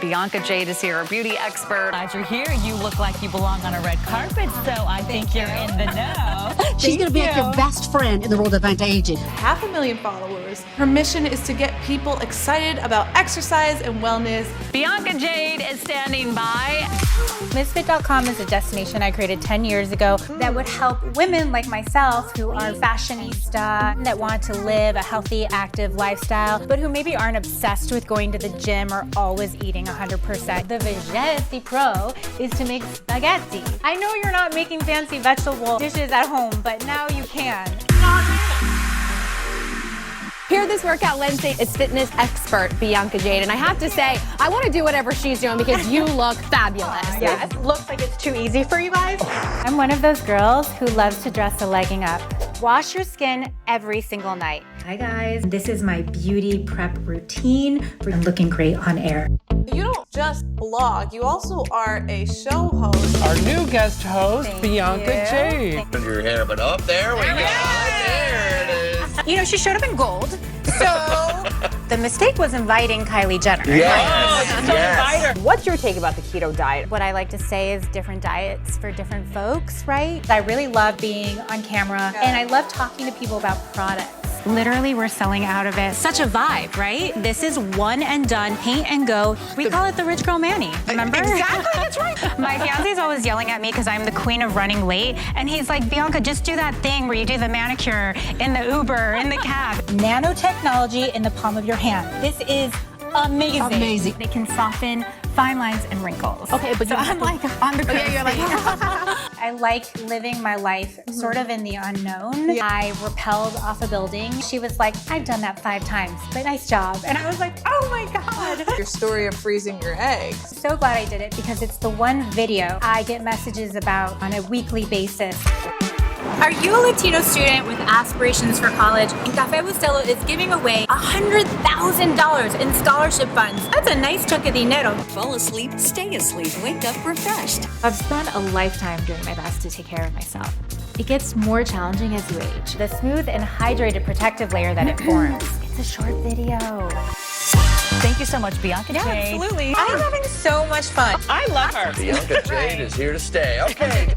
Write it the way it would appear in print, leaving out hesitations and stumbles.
Bianca Jade is here, a beauty expert. Glad you're here. You look like you belong on a red carpet, so I think you're in the know. She's going to be like your best friend in the world of anti-aging. 500,000 followers. Her mission is to get people excited about exercise and wellness. Bianca Jade is standing by. Mizzfit.com is a destination I created 10 years ago that would help women like myself who are fashionista, that want to live a healthy, active lifestyle, but who maybe aren't obsessed with going to the gym or always eating 100%. The Veggetti Pro is to make spaghetti. I know you're not making fancy vegetable dishes at home, but now you can. Here at this workout Wednesday is fitness expert Bianca Jade, and I have to say, I want to do whatever she's doing because you look fabulous. Yes. It looks like it's too easy for you guys. I'm one of those girls who loves to dress a legging up. Wash your skin every single night. Hi guys, this is my beauty prep routine for looking great on air. You don't just blog, you also are a show host. Our new guest host, Bianca Jade. Your hair, but up there we go. There it is. You know, she showed up in gold, so the mistake was inviting Kylie Jenner. Yes. What's your take about the keto diet? What I like to say is different diets for different folks, right? I really love being on camera, and I love talking to people about products. Literally, we're selling out of it. Such a vibe, right? This is one and done, paint and go. We call it the rich girl Manny, remember? Exactly, that's right. My fiance's always yelling at me because I'm the queen of running late. And he's like, Bianca, just do that thing where you do the manicure in the Uber, in the cab. Nanotechnology in the palm of your hand. This is amazing. Amazing. They can soften fine lines and wrinkles. Okay, but so I'm like on the cruise. yeah, you're like I like living my life sort of in the unknown. I rappelled off a building. She was like, I've done that 5 times, but nice job. And I was like, oh my God. Your story of freezing your eggs. So glad I did it because it's the one video I get messages about on a weekly basis. Are you a Latino student with aspirations for college? And Café Bustelo is giving away $100,000 in scholarship funds. That's a nice chunk of dinero. Fall asleep, stay asleep, wake up refreshed. I've spent a lifetime doing my best to take care of myself. It gets more challenging as you age. The smooth and hydrated protective layer that it forms. It's a short video. Thank you so much, Bianca Jade. Absolutely. I'm having so much fun. I love her. Bianca Jade is here to stay. Okay.